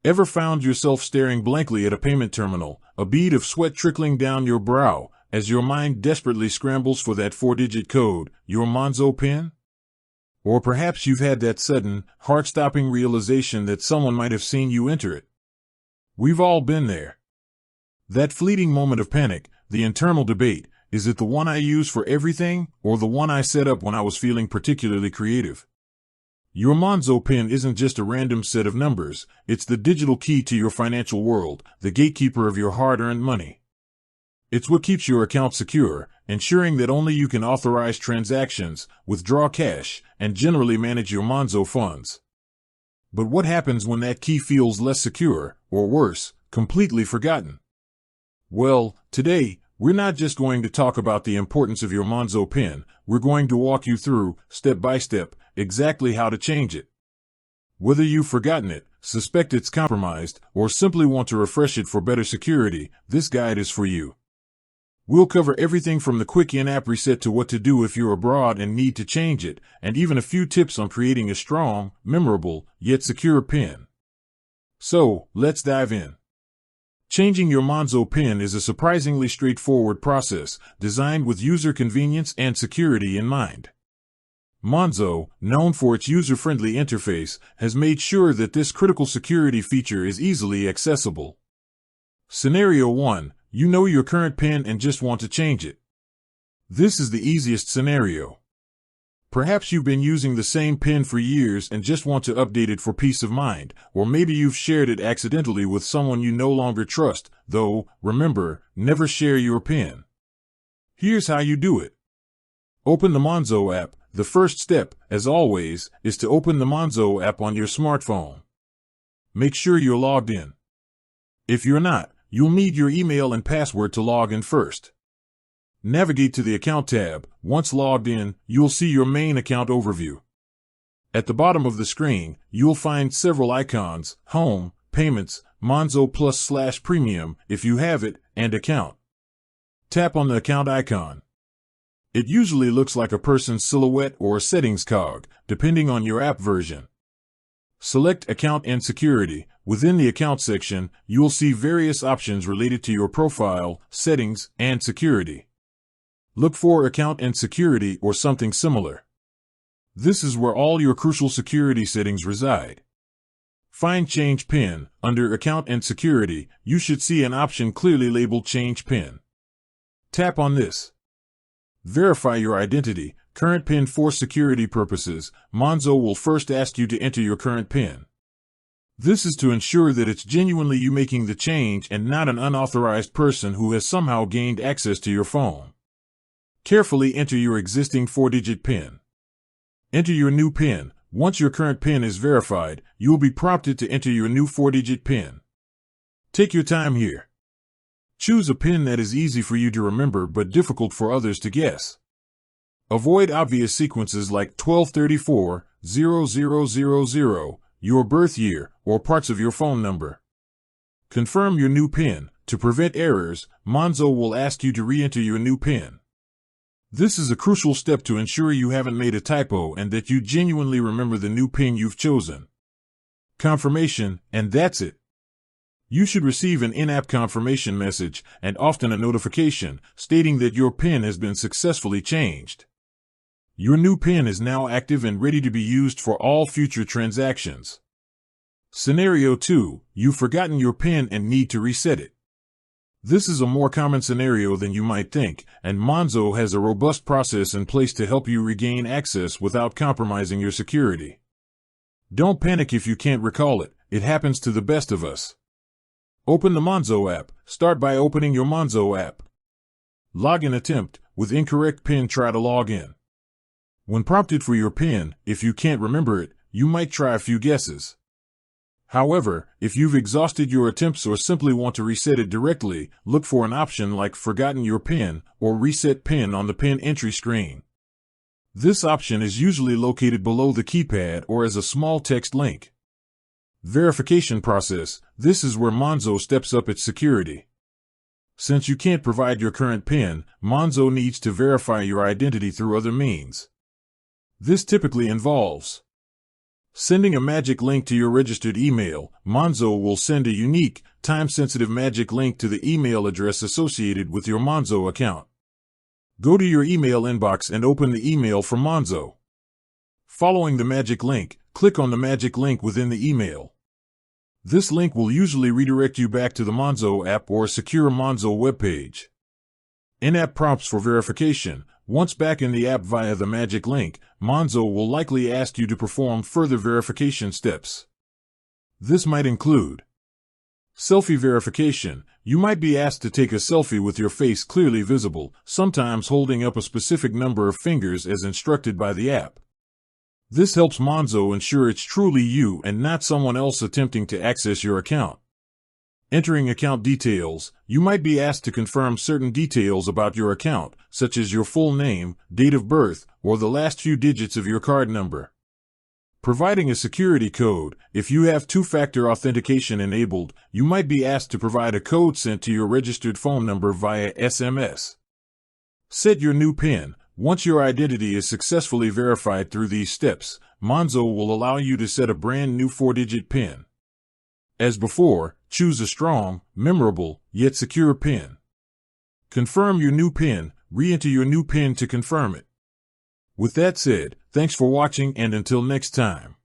Ever found yourself staring blankly at a payment terminal, a bead of sweat trickling down your brow, as your mind desperately scrambles for that 4-digit code, your Monzo PIN? Or perhaps you've had that sudden, heart-stopping realization that someone might have seen you enter it. We've all been there. That fleeting moment of panic, the internal debate, is it the one I use for everything, or the one I set up when I was feeling particularly creative? Your Monzo PIN isn't just a random set of numbers, it's the digital key to your financial world, the gatekeeper of your hard-earned money. It's what keeps your account secure, ensuring that only you can authorize transactions, withdraw cash, and generally manage your Monzo funds. But what happens when that key feels less secure, or worse, completely forgotten? Well, today, we're not just going to talk about the importance of your Monzo PIN, we're going to walk you through, step by step, exactly how to change it. Whether you've forgotten it, suspect it's compromised, or simply want to refresh it for better security, this guide is for you. We'll cover everything from the quick in-app reset to what to do if you're abroad and need to change it, and even a few tips on creating a strong, memorable, yet secure PIN. So, let's dive in. Changing your Monzo PIN is a surprisingly straightforward process, designed with user convenience and security in mind. Monzo, known for its user-friendly interface, has made sure that this critical security feature is easily accessible. Scenario 1. You know your current PIN and just want to change it. This is the easiest scenario. Perhaps you've been using the same PIN for years and just want to update it for peace of mind, or maybe you've shared it accidentally with someone you no longer trust, though, remember, never share your PIN. Here's how you do it. Open the Monzo app. The first step, as always, is to open the Monzo app on your smartphone. Make sure you're logged in. If you're not, you'll need your email and password to log in first. Navigate to the Account tab. Once logged in, you'll see your main account overview. At the bottom of the screen, you'll find several icons: Home, Payments, Monzo Plus/Premium, if you have it, and Account. Tap on the account icon. It usually looks like a person's silhouette or a settings cog, depending on your app version. Select Account and Security. Within the Account section, you'll see various options related to your profile, settings, and security. Look for Account and Security or something similar. This is where all your crucial security settings reside. Find Change PIN. Under Account and Security, you should see an option clearly labeled Change PIN. Tap on this. Verify your identity. Current PIN. For security purposes, Monzo will first ask you to enter your current PIN. This is to ensure that it's genuinely you making the change and not an unauthorized person who has somehow gained access to your phone. Carefully enter your existing 4-digit PIN. Enter your new PIN. Once your current PIN is verified, you will be prompted to enter your new 4-digit PIN. Take your time here. Choose a PIN that is easy for you to remember but difficult for others to guess. Avoid obvious sequences like 1234, 0000, your birth year, or parts of your phone number. Confirm your new PIN. To prevent errors, Monzo will ask you to re-enter your new PIN. This is a crucial step to ensure you haven't made a typo and that you genuinely remember the new PIN you've chosen. Confirmation, and that's it. You should receive an in-app confirmation message, and often a notification, stating that your PIN has been successfully changed. Your new PIN is now active and ready to be used for all future transactions. Scenario 2. You've forgotten your PIN and need to reset it. This is a more common scenario than you might think, and Monzo has a robust process in place to help you regain access without compromising your security. Don't panic if you can't recall it. It happens to the best of us. Open the Monzo app. Start by opening your Monzo app. Login attempt. With incorrect PIN, try to log in. When prompted for your PIN, if you can't remember it, you might try a few guesses. However, if you've exhausted your attempts or simply want to reset it directly, look for an option like Forgotten Your PIN or Reset PIN on the PIN entry screen. This option is usually located below the keypad or as a small text link. Verification process. This is where Monzo steps up its security. Since you can't provide your current PIN, Monzo needs to verify your identity through other means. This typically involves Sending a magic link to your registered email. Monzo will send a unique, time-sensitive magic link to the email address associated with your Monzo account. Go to your email inbox and open the email from Monzo. Following the magic link, click on the magic link within the email. This link will usually redirect you back to the Monzo app or a secure Monzo webpage. In-app prompts for verification. Once back in the app via the magic link, Monzo will likely ask you to perform further verification steps. This might include selfie verification. You might be asked to take a selfie with your face clearly visible, sometimes holding up a specific number of fingers as instructed by the app. This helps Monzo ensure it's truly you and not someone else attempting to access your account. Entering account details. You might be asked to confirm certain details about your account, such as your full name, date of birth, or the last few digits of your card number. Providing a security code. If you have two-factor authentication enabled, you might be asked to provide a code sent to your registered phone number via SMS. Set your new PIN. Once your identity is successfully verified through these steps, Monzo will allow you to set a brand new 4-digit PIN. As before, choose a strong, memorable, yet secure PIN. Confirm your new PIN. Re-enter your new PIN to confirm it. With that said, thanks for watching and until next time.